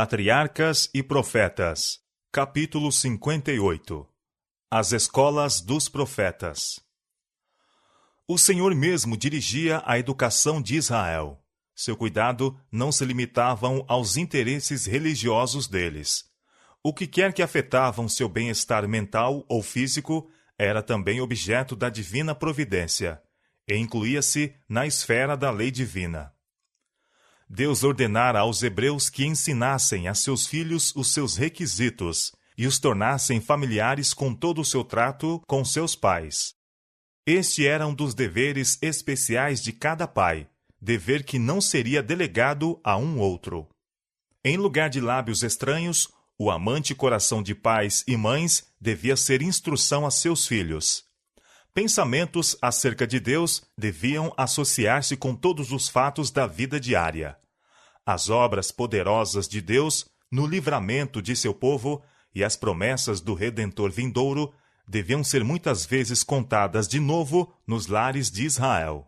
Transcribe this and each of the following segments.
Patriarcas e Profetas, capítulo 58. As escolas dos profetas. O Senhor mesmo dirigia a educação de Israel. Seu cuidado não se limitavam aos interesses religiosos deles. O que quer que afetavam seu bem-estar mental ou físico era também objeto da divina providência, e incluía-se na esfera da lei divina. Deus ordenara aos hebreus que ensinassem a seus filhos os seus requisitos e os tornassem familiares com todo o seu trato com seus pais. Este era um dos deveres especiais de cada pai, dever que não seria delegado a um outro. Em lugar de lábios estranhos, o amante coração de pais e mães devia ser instrução a seus filhos. Pensamentos acerca de Deus deviam associar-se com todos os fatos da vida diária. As obras poderosas de Deus no livramento de seu povo e as promessas do Redentor vindouro deviam ser muitas vezes contadas de novo nos lares de Israel.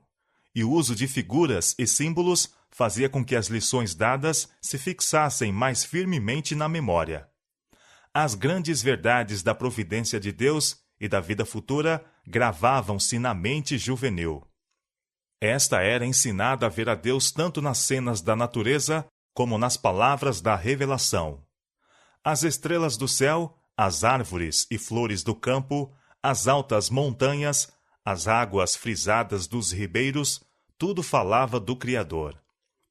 E o uso de figuras e símbolos fazia com que as lições dadas se fixassem mais firmemente na memória. As grandes verdades da providência de Deus e da vida futura gravavam-se na mente juvenil. Esta era ensinada a ver a Deus tanto nas cenas da natureza como nas palavras da revelação. As estrelas do céu, as árvores e flores do campo, as altas montanhas, as águas frisadas dos ribeiros, tudo falava do Criador.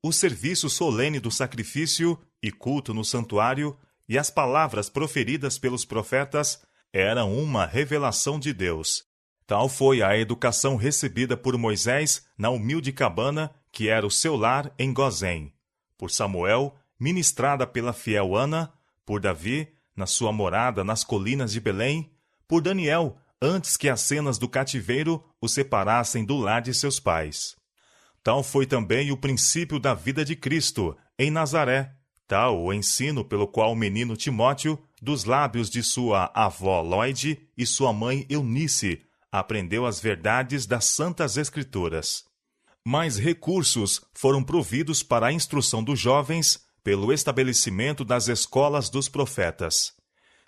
O serviço solene do sacrifício e culto no santuário e as palavras proferidas pelos profetas eram uma revelação de Deus. Tal foi a educação recebida por Moisés na humilde cabana que era o seu lar em Gozém, por Samuel, ministrada pela fiel Ana, por Davi, na sua morada nas colinas de Belém, por Daniel, antes que as cenas do cativeiro o separassem do lar de seus pais. Tal foi também o princípio da vida de Cristo, em Nazaré, tal o ensino pelo qual o menino Timóteo, dos lábios de sua avó Lóide e sua mãe Eunice, aprendeu as verdades das Santas Escrituras. Mais recursos foram providos para a instrução dos jovens pelo estabelecimento das escolas dos profetas.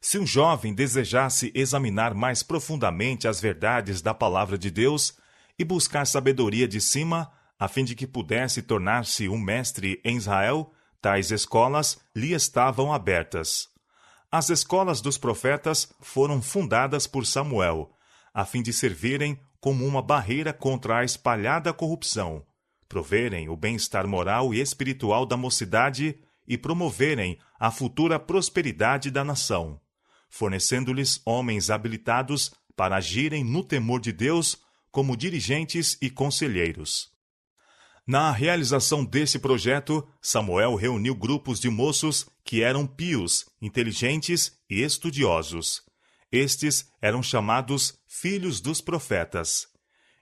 Se um jovem desejasse examinar mais profundamente as verdades da palavra de Deus e buscar sabedoria de cima, a fim de que pudesse tornar-se um mestre em Israel, tais escolas lhe estavam abertas. As escolas dos profetas foram fundadas por Samuel, a fim de servirem como uma barreira contra a espalhada corrupção, proverem o bem-estar moral e espiritual da mocidade e promoverem a futura prosperidade da nação, fornecendo-lhes homens habilitados para agirem no temor de Deus como dirigentes e conselheiros. Na realização desse projeto, Samuel reuniu grupos de moços que eram pios, inteligentes e estudiosos. Estes eram chamados filhos dos profetas.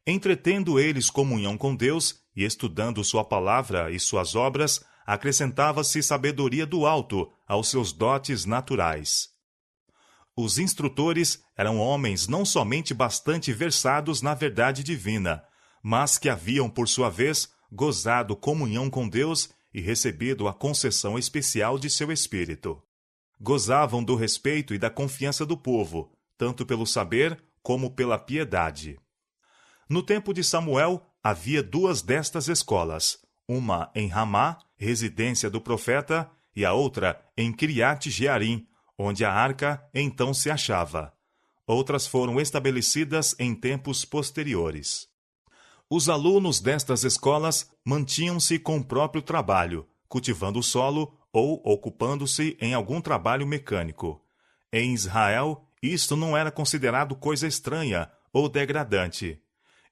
Entretendo eles comunhão com Deus e estudando sua palavra e suas obras, acrescentava-se sabedoria do alto aos seus dotes naturais. Os instrutores eram homens não somente bastante versados na verdade divina, mas que haviam, por sua vez, gozado comunhão com Deus e recebido a concessão especial de seu espírito. Gozavam do respeito e da confiança do povo, tanto pelo saber como pela piedade. No tempo de Samuel, havia duas destas escolas, uma em Ramá, residência do profeta, e a outra em Criate Jearim, onde a arca então se achava. Outras foram estabelecidas em tempos posteriores. Os alunos destas escolas mantinham-se com o próprio trabalho, cultivando o solo ou ocupando-se em algum trabalho mecânico. Em Israel, isto não era considerado coisa estranha ou degradante.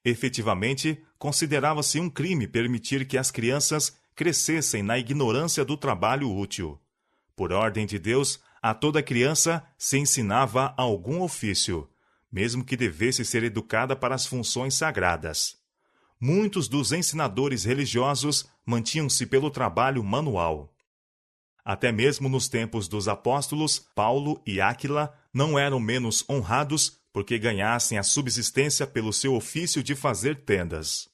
Efetivamente, considerava-se um crime permitir que as crianças crescessem na ignorância do trabalho útil. Por ordem de Deus, a toda criança se ensinava algum ofício, mesmo que devesse ser educada para as funções sagradas. Muitos dos ensinadores religiosos mantinham-se pelo trabalho manual. Até mesmo nos tempos dos apóstolos, Paulo e Áquila não eram menos honrados porque ganhassem a subsistência pelo seu ofício de fazer tendas.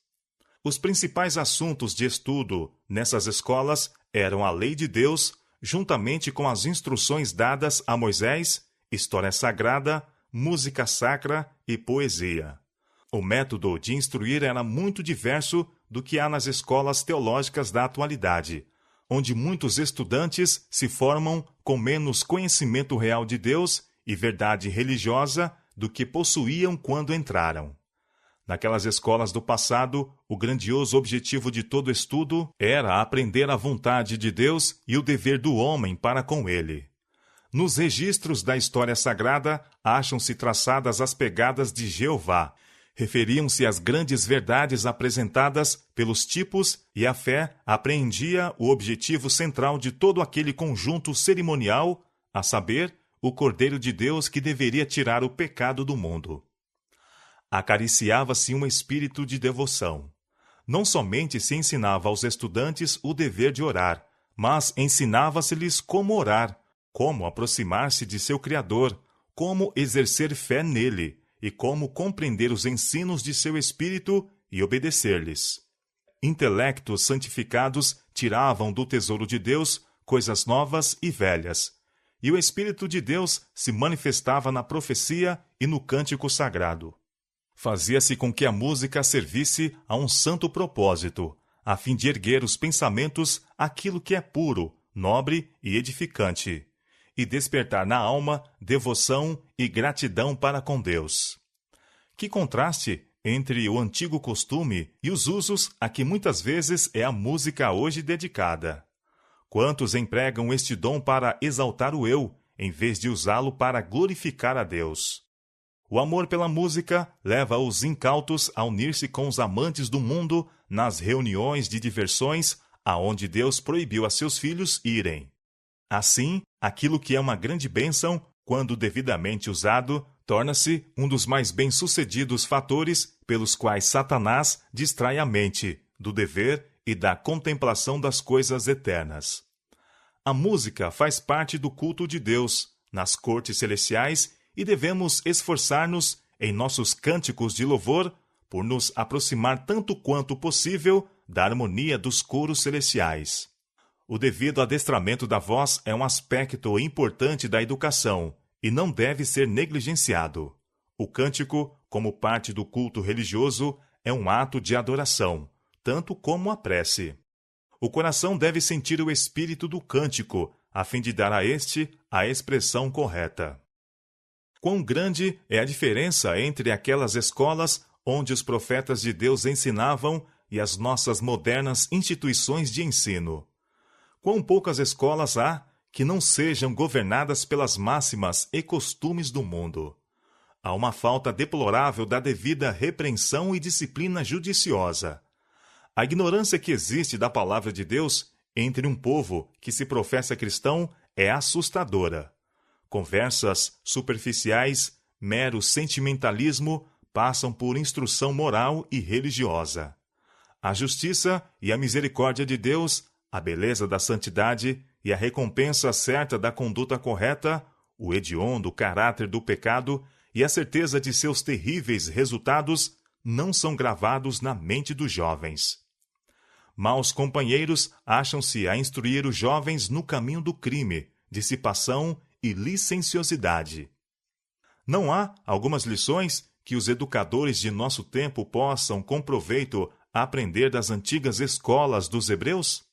Os principais assuntos de estudo nessas escolas eram a lei de Deus, juntamente com as instruções dadas a Moisés, história sagrada, música sacra e poesia. O método de instruir era muito diverso do que há nas escolas teológicas da atualidade, onde muitos estudantes se formam com menos conhecimento real de Deus e verdade religiosa do que possuíam quando entraram. Naquelas escolas do passado, o grandioso objetivo de todo estudo era aprender a vontade de Deus e o dever do homem para com ele. Nos registros da história sagrada, acham-se traçadas as pegadas de Jeová. Referiam-se às grandes verdades apresentadas pelos tipos e a fé apreendia o objetivo central de todo aquele conjunto cerimonial, a saber, o Cordeiro de Deus que deveria tirar o pecado do mundo. Acariciava-se um espírito de devoção. Não somente se ensinava aos estudantes o dever de orar, mas ensinava-se-lhes como orar, como aproximar-se de seu Criador, como exercer fé nele e como compreender os ensinos de seu espírito e obedecer-lhes. Intelectos santificados tiravam do tesouro de Deus coisas novas e velhas, e o Espírito de Deus se manifestava na profecia e no cântico sagrado. Fazia-se com que a música servisse a um santo propósito, a fim de erguer os pensamentos àquilo que é puro, nobre e edificante, e despertar na alma devoção e gratidão para com Deus. Que contraste entre o antigo costume e os usos a que muitas vezes é a música hoje dedicada. Quantos empregam este dom para exaltar o eu, em vez de usá-lo para glorificar a Deus? O amor pela música leva os incautos a unir-se com os amantes do mundo nas reuniões de diversões aonde Deus proibiu a seus filhos irem. Assim, aquilo que é uma grande bênção, quando devidamente usado, torna-se um dos mais bem-sucedidos fatores pelos quais Satanás distrai a mente do dever e da contemplação das coisas eternas. A música faz parte do culto de Deus, nas cortes celestiais, e devemos esforçar-nos, em nossos cânticos de louvor, por nos aproximar tanto quanto possível da harmonia dos coros celestiais. O devido adestramento da voz é um aspecto importante da educação e não deve ser negligenciado. O cântico, como parte do culto religioso, é um ato de adoração, tanto como a prece. O coração deve sentir o espírito do cântico, a fim de dar a este a expressão correta. Quão grande é a diferença entre aquelas escolas onde os profetas de Deus ensinavam e as nossas modernas instituições de ensino. Quão poucas escolas há que não sejam governadas pelas máximas e costumes do mundo. Há uma falta deplorável da devida repreensão e disciplina judiciosa. A ignorância que existe da palavra de Deus entre um povo que se professa cristão é assustadora. Conversas superficiais, mero sentimentalismo, passam por instrução moral e religiosa. A justiça e a misericórdia de Deus, a beleza da santidade e a recompensa certa da conduta correta, o hediondo caráter do pecado e a certeza de seus terríveis resultados não são gravados na mente dos jovens. Maus companheiros acham-se a instruir os jovens no caminho do crime, dissipação e licenciosidade. Não há algumas lições que os educadores de nosso tempo possam, com proveito, aprender das antigas escolas dos hebreus?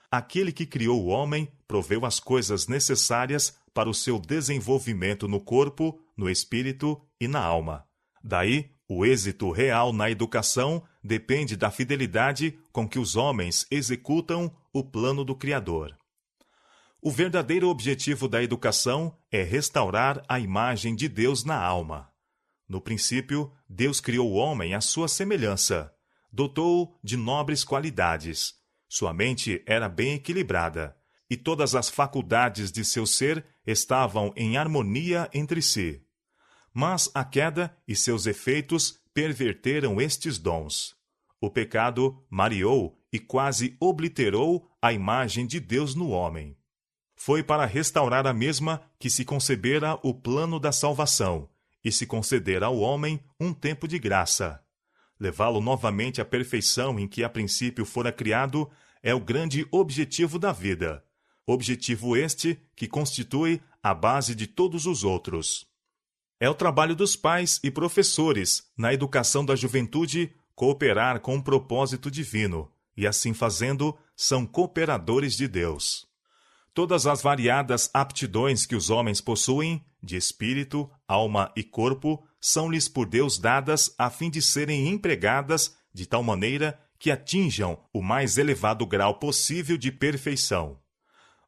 Aquele que criou o homem proveu as coisas necessárias para o seu desenvolvimento no corpo, no espírito e na alma. Daí, o êxito real na educação depende da fidelidade com que os homens executam o plano do Criador. O verdadeiro objetivo da educação é restaurar a imagem de Deus na alma. No princípio, Deus criou o homem à sua semelhança, dotou-o de nobres qualidades. Sua mente era bem equilibrada, e todas as faculdades de seu ser estavam em harmonia entre si. Mas a queda e seus efeitos perverteram estes dons. O pecado mareou e quase obliterou a imagem de Deus no homem. Foi para restaurar a mesma que se concebera o plano da salvação e se conceder ao homem um tempo de graça. Levá-lo novamente à perfeição em que a princípio fora criado é o grande objetivo da vida. objetivo este que constitui a base de todos os outros. É o trabalho dos pais e professores, na educação da juventude, cooperar com um propósito divino, e assim fazendo, são cooperadores de Deus. Todas as variadas aptidões que os homens possuem, de espírito, alma e corpo, são-lhes por Deus dadas a fim de serem empregadas de tal maneira que atinjam o mais elevado grau possível de perfeição.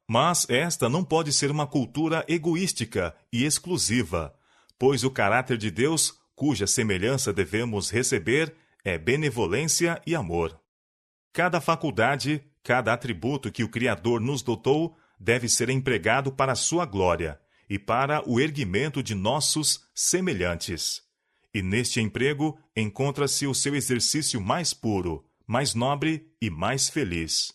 Mas esta não pode ser uma cultura egoística e exclusiva, pois o caráter de Deus, cuja semelhança devemos receber, é benevolência e amor. Cada faculdade, cada atributo que o Criador nos dotou, deve ser empregado para a sua glória e para o erguimento de nossos semelhantes. E neste emprego encontra-se o seu exercício mais puro, mais nobre e mais feliz.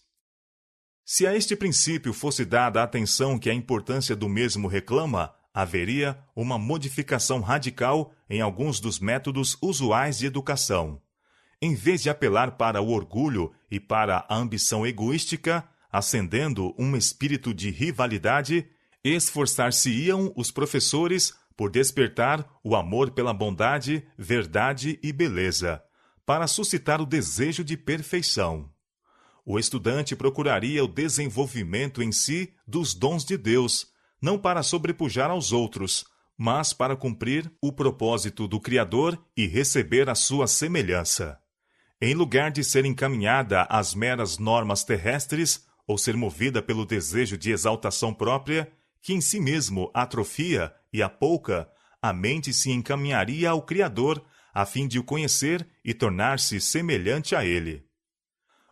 Se a este princípio fosse dada a atenção que a importância do mesmo reclama, haveria uma modificação radical em alguns dos métodos usuais de educação. Em vez de apelar para o orgulho e para a ambição egoística, acendendo um espírito de rivalidade, esforçar-se-iam os professores por despertar o amor pela bondade, verdade e beleza, para suscitar o desejo de perfeição. O estudante procuraria o desenvolvimento em si dos dons de Deus, não para sobrepujar aos outros, mas para cumprir o propósito do Criador e receber a sua semelhança. Em lugar de ser encaminhada às meras normas terrestres, ou ser movida pelo desejo de exaltação própria, que em si mesmo atrofia e apouca, a mente se encaminharia ao Criador, a fim de o conhecer e tornar-se semelhante a Ele.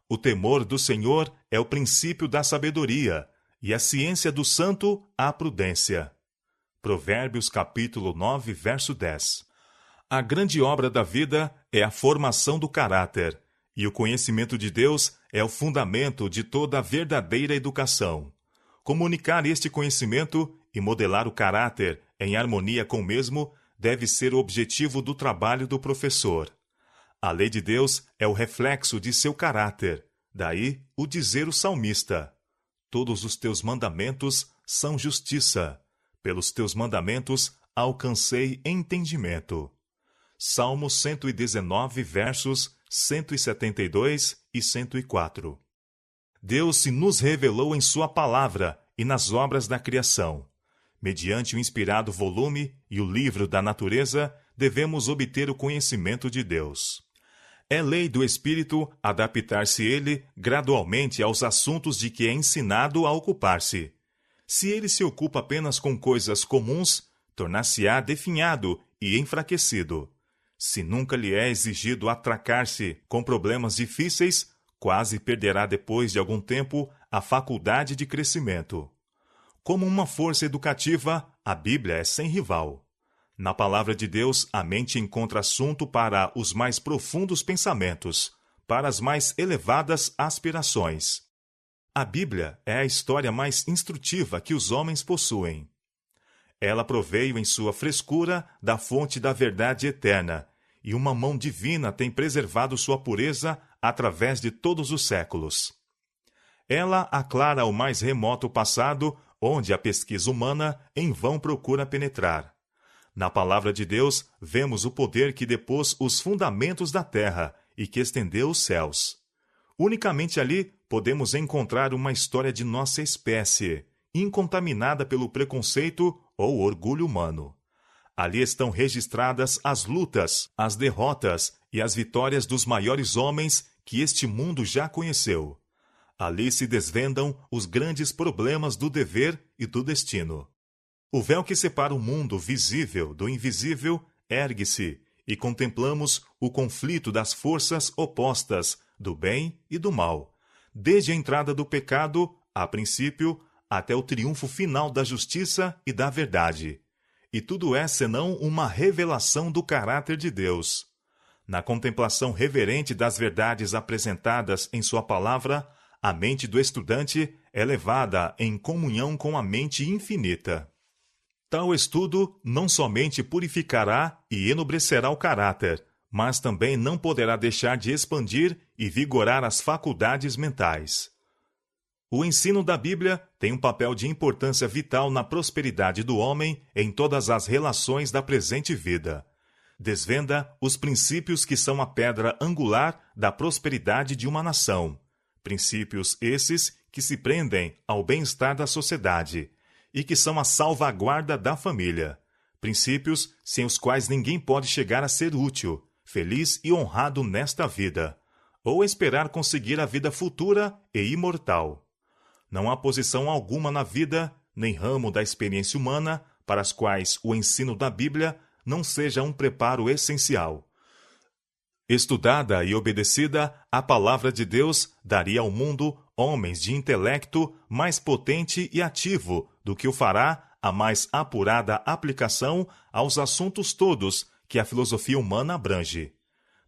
O temor do Senhor é o princípio da sabedoria, e a ciência do santo, a prudência. Provérbios capítulo 9, verso 10. A grande obra da vida é a formação do caráter, e o conhecimento de Deus é o fundamento de toda a verdadeira educação. Comunicar este conhecimento e modelar o caráter em harmonia com o mesmo deve ser o objetivo do trabalho do professor. A lei de Deus é o reflexo de seu caráter, daí o dizer o salmista: todos os teus mandamentos são justiça, pelos teus mandamentos alcancei entendimento. Salmo 119, versos 172 e 104. Deus se nos revelou em sua palavra e nas obras da criação. Mediante o inspirado volume e o livro da natureza, devemos obter o conhecimento de Deus. É lei do Espírito adaptar-se ele gradualmente aos assuntos de que é ensinado a ocupar-se. Se ele se ocupa apenas com coisas comuns, tornar-se-á definhado e enfraquecido. Se nunca lhe é exigido atracar-se com problemas difíceis, quase perderá depois de algum tempo a faculdade de crescimento. Como uma força educativa, a Bíblia é sem rival. Na palavra de Deus, a mente encontra assunto para os mais profundos pensamentos, para as mais elevadas aspirações. A Bíblia é a história mais instrutiva que os homens possuem. Ela proveio em sua frescura da fonte da verdade eterna, e uma mão divina tem preservado sua pureza através de todos os séculos. Ela aclara o mais remoto passado, onde a pesquisa humana em vão procura penetrar. Na palavra de Deus, vemos o poder que depôs os fundamentos da terra e que estendeu os céus. Unicamente ali podemos encontrar uma história de nossa espécie, incontaminada pelo preconceito ou orgulho humano. Ali estão registradas as lutas, as derrotas e as vitórias dos maiores homens que este mundo já conheceu. Ali se desvendam os grandes problemas do dever e do destino. O véu que separa o mundo visível do invisível ergue-se e contemplamos o conflito das forças opostas do bem e do mal, desde a entrada do pecado, a princípio, até o triunfo final da justiça e da verdade. E tudo é senão uma revelação do caráter de Deus. Na contemplação reverente das verdades apresentadas em sua palavra, a mente do estudante é levada em comunhão com a mente infinita. Tal estudo não somente purificará e enobrecerá o caráter, mas também não poderá deixar de expandir e vigorar as faculdades mentais. O ensino da Bíblia tem um papel de importância vital na prosperidade do homem em todas as relações da presente vida. Desvenda os princípios que são a pedra angular da prosperidade de uma nação. Princípios esses que se prendem ao bem-estar da sociedade e que são a salvaguarda da família. Princípios sem os quais ninguém pode chegar a ser útil, feliz e honrado nesta vida, ou esperar conseguir a vida futura e imortal. Não há posição alguma na vida, nem ramo da experiência humana, para as quais o ensino da Bíblia não seja um preparo essencial. Estudada e obedecida, a palavra de Deus daria ao mundo homens de intelecto mais potente e ativo do que o fará a mais apurada aplicação aos assuntos todos que a filosofia humana abrange.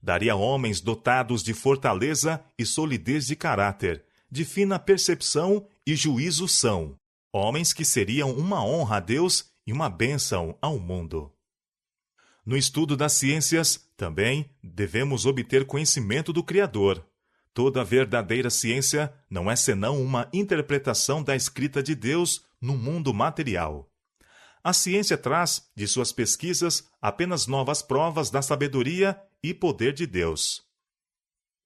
Daria homens dotados de fortaleza e solidez de caráter, de fina percepção e juízo são, homens que seriam uma honra a Deus e uma bênção ao mundo. No estudo das ciências, também devemos obter conhecimento do Criador. Toda verdadeira ciência não é senão uma interpretação da escrita de Deus no mundo material. A ciência traz, de suas pesquisas, apenas novas provas da sabedoria e poder de Deus.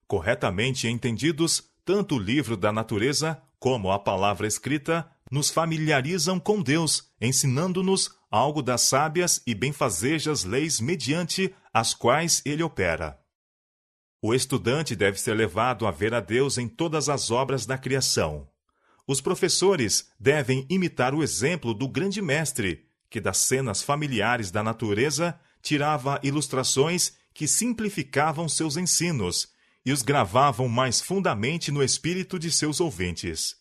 Corretamente entendidos, tanto o livro da natureza como a palavra escrita nos familiarizam com Deus, ensinando-nos algo das sábias e benfazejas leis mediante as quais ele opera. O estudante deve ser levado a ver a Deus em todas as obras da criação. Os professores devem imitar o exemplo do grande mestre, que das cenas familiares da natureza tirava ilustrações que simplificavam seus ensinos e os gravavam mais fundamente no espírito de seus ouvintes.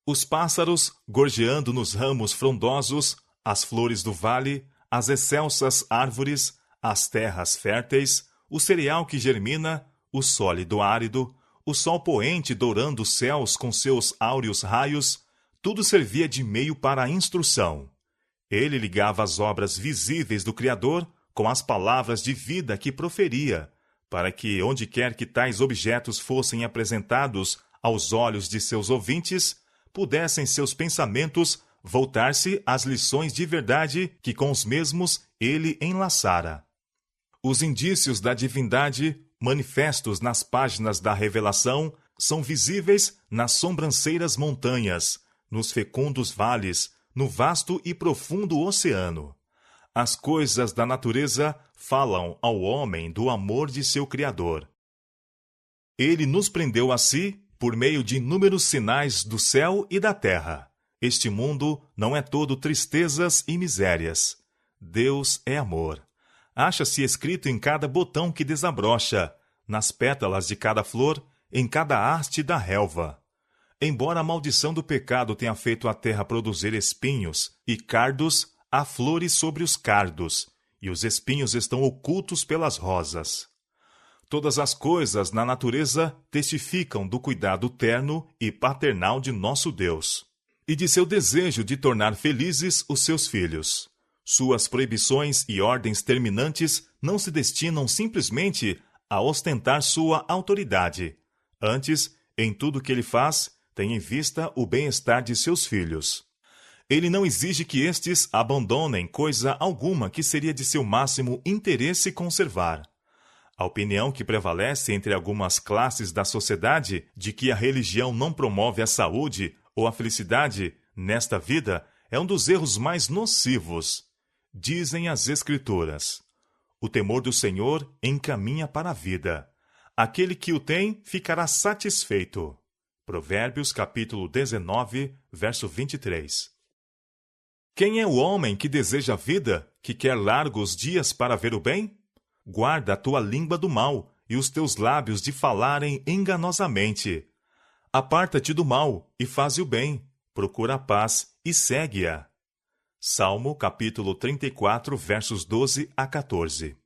Os pássaros, gorjeando nos ramos frondosos, as flores do vale, as excelsas árvores, as terras férteis, o cereal que germina, o sólido árido, o sol poente dourando os céus com seus áureos raios, tudo servia de meio para a instrução. Ele ligava as obras visíveis do Criador com as palavras de vida que proferia, para que, onde quer que tais objetos fossem apresentados aos olhos de seus ouvintes, pudessem seus pensamentos voltar-se às lições de verdade que com os mesmos ele enlaçara. Os indícios da divindade, manifestos nas páginas da revelação, são visíveis nas sobranceiras montanhas, nos fecundos vales, no vasto e profundo oceano. As coisas da natureza falam ao homem do amor de seu Criador. Ele nos prendeu a si por meio de inúmeros sinais do céu e da terra. Este mundo não é todo tristezas e misérias. Deus é amor. Acha-se escrito em cada botão que desabrocha, nas pétalas de cada flor, em cada haste da relva. Embora a maldição do pecado tenha feito a terra produzir espinhos e cardos, há flores sobre os cardos, e os espinhos estão ocultos pelas rosas. Todas as coisas na natureza testificam do cuidado terno e paternal de nosso Deus, e de seu desejo de tornar felizes os seus filhos. Suas proibições e ordens terminantes não se destinam simplesmente a ostentar sua autoridade. Antes, em tudo que ele faz, tem em vista o bem-estar de seus filhos. Ele não exige que estes abandonem coisa alguma que seria de seu máximo interesse conservar. A opinião que prevalece entre algumas classes da sociedade de que a religião não promove a saúde ou a felicidade nesta vida é um dos erros mais nocivos. Dizem as Escrituras: o temor do Senhor encaminha para a vida. Aquele que o tem ficará satisfeito. Provérbios capítulo 19, verso 23. Quem é o homem que deseja a vida, que quer largos dias para ver o bem? Guarda a tua língua do mal e os teus lábios de falarem enganosamente. Aparta-te do mal e faze o bem, procura a paz e segue-a. Salmo capítulo 34, versos 12 a 14.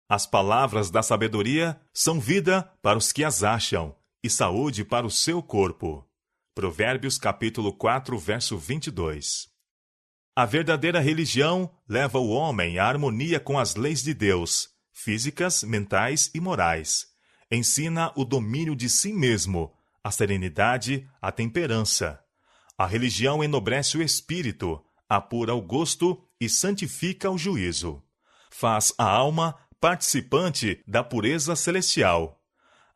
As palavras da sabedoria são vida para os que as acham e saúde para o seu corpo. Provérbios capítulo 4, verso 22. A verdadeira religião leva o homem à harmonia com as leis de Deus, físicas, mentais e morais. Ensina o domínio de si mesmo, a serenidade, a temperança. A religião enobrece o espírito, apura o gosto e santifica o juízo. Faz a alma participante da pureza celestial.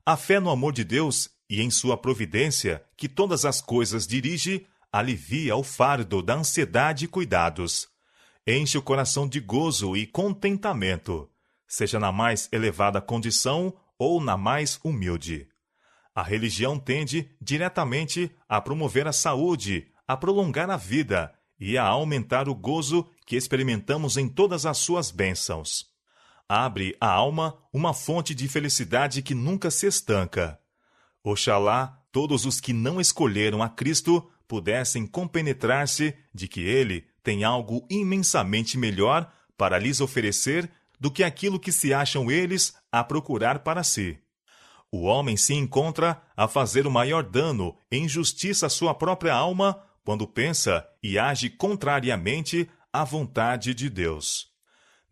A fé no amor de Deus e em sua providência, que todas as coisas dirige, alivia o fardo da ansiedade e cuidados. Enche o coração de gozo e contentamento, seja na mais elevada condição ou na mais humilde. A religião tende diretamente a promover a saúde, a prolongar a vida e a aumentar o gozo que experimentamos em todas as suas bênçãos. Abre à alma uma fonte de felicidade que nunca se estanca. Oxalá todos os que não escolheram a Cristo pudessem compenetrar-se de que Ele tem algo imensamente melhor para lhes oferecer do que aquilo que se acham eles a procurar para si. O homem se encontra a fazer o maior dano em justiça à sua própria alma quando pensa e age contrariamente à vontade de Deus.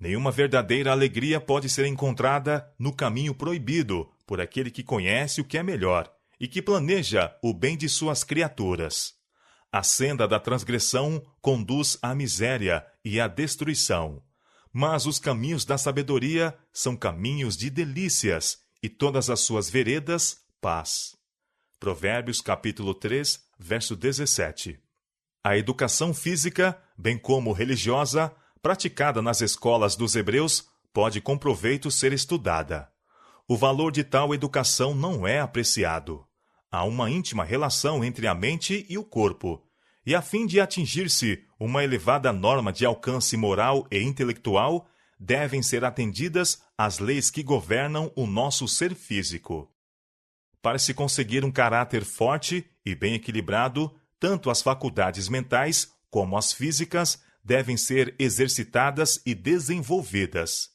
Nenhuma verdadeira alegria pode ser encontrada no caminho proibido por aquele que conhece o que é melhor e que planeja o bem de suas criaturas. A senda da transgressão conduz à miséria e à destruição, mas os caminhos da sabedoria são caminhos de delícias e todas as suas veredas, paz. Provérbios capítulo 3, verso 17. A educação física, bem como religiosa, praticada nas escolas dos hebreus, pode com proveito ser estudada. O valor de tal educação não é apreciado. Há uma íntima relação entre a mente e o corpo, e a fim de atingir-se uma elevada norma de alcance moral e intelectual, devem ser atendidas as leis que governam o nosso ser físico. Para se conseguir um caráter forte e bem equilibrado, tanto as faculdades mentais como as físicas devem ser exercitadas e desenvolvidas.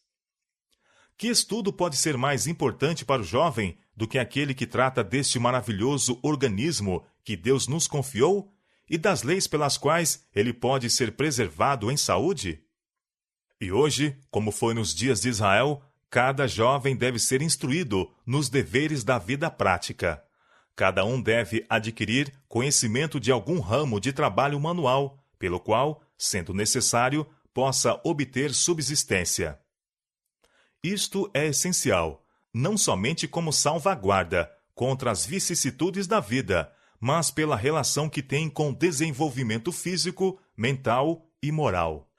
Que estudo pode ser mais importante para o jovem do que aquele que trata deste maravilhoso organismo que Deus nos confiou e das leis pelas quais ele pode ser preservado em saúde? E hoje, como foi nos dias de Israel, cada jovem deve ser instruído nos deveres da vida prática. Cada um deve adquirir conhecimento de algum ramo de trabalho manual, pelo qual, sendo necessário, possa obter subsistência. Isto é essencial, não somente como salvaguarda contra as vicissitudes da vida, mas pela relação que tem com o desenvolvimento físico, mental e moral.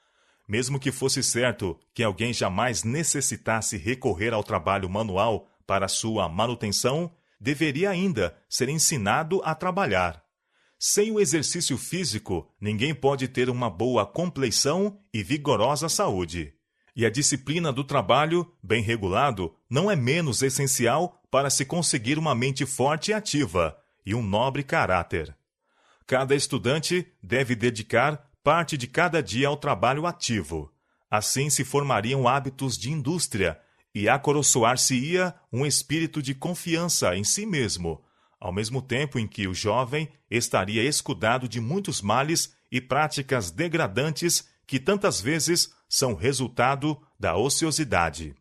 Mesmo que fosse certo que alguém jamais necessitasse recorrer ao trabalho manual para sua manutenção, deveria ainda ser ensinado a trabalhar. Sem o exercício físico, ninguém pode ter uma boa compleição e vigorosa saúde. E a disciplina do trabalho, bem regulado, não é menos essencial para se conseguir uma mente forte e ativa e um nobre caráter. Cada estudante deve dedicar parte de cada dia ao trabalho ativo. Assim se formariam hábitos de indústria e acoroçoar-se-ia um espírito de confiança em si mesmo, ao mesmo tempo em que o jovem estaria escudado de muitos males e práticas degradantes que tantas vezes são resultado da ociosidade.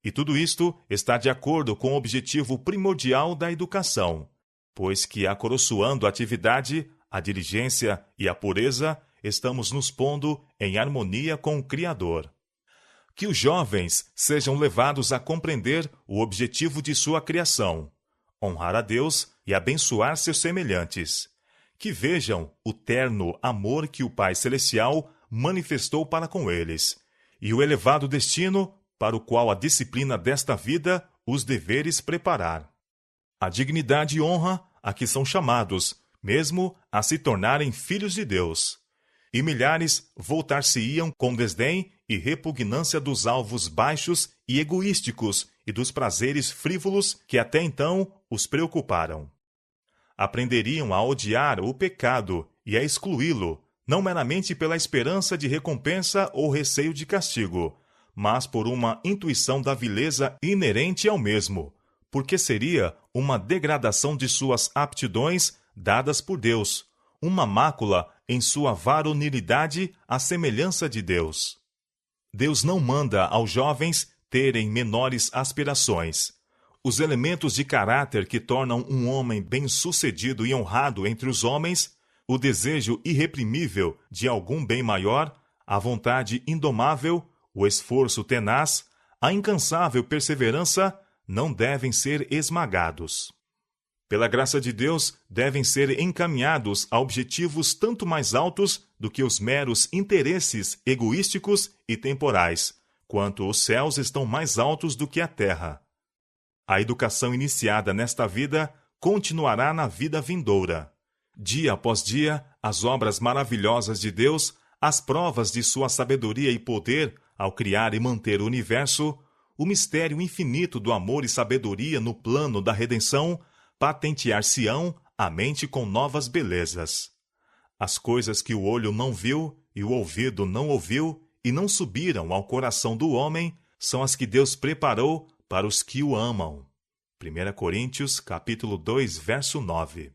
E tudo isto está de acordo com o objetivo primordial da educação, pois que, acoroçoando a atividade, a diligência e a pureza, estamos nos pondo em harmonia com o Criador. Que os jovens sejam levados a compreender o objetivo de sua criação, honrar a Deus e abençoar seus semelhantes. Que vejam o terno amor que o Pai Celestial manifestou para com eles, e o elevado destino para o qual a disciplina desta vida os deveres preparar. A dignidade e honra a que são chamados, mesmo a se tornarem filhos de Deus. E milhares voltar-se-iam com desdém e repugnância dos alvos baixos e egoísticos e dos prazeres frívolos que até então os preocuparam. Aprenderiam a odiar o pecado e a excluí-lo, não meramente pela esperança de recompensa ou receio de castigo, mas por uma intuição da vileza inerente ao mesmo, porque seria uma degradação de suas aptidões dadas por Deus, uma mácula em sua varonilidade à semelhança de Deus. Deus não manda aos jovens terem menores aspirações. Os elementos de caráter que tornam um homem bem-sucedido e honrado entre os homens, o desejo irreprimível de algum bem maior, a vontade indomável, o esforço tenaz, a incansável perseverança, não devem ser esmagados. Pela graça de Deus, devem ser encaminhados a objetivos tanto mais altos do que os meros interesses egoísticos e temporais, quanto os céus estão mais altos do que a terra. A educação iniciada nesta vida continuará na vida vindoura. Dia após dia, as obras maravilhosas de Deus, as provas de sua sabedoria e poder ao criar e manter o universo, o mistério infinito do amor e sabedoria no plano da redenção, patentear-se-ão a mente com novas belezas. As coisas que o olho não viu e o ouvido não ouviu e não subiram ao coração do homem são as que Deus preparou para os que o amam. 1 Coríntios, capítulo 2, verso 9.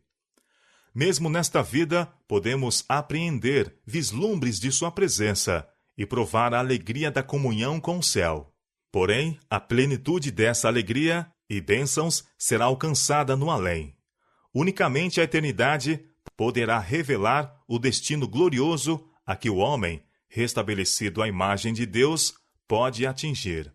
Mesmo nesta vida, podemos apreender vislumbres de sua presença e provar a alegria da comunhão com o céu. Porém, a plenitude dessa alegria e bênçãos será alcançada no além. Unicamente a eternidade poderá revelar o destino glorioso a que o homem, restabelecido à imagem de Deus, pode atingir.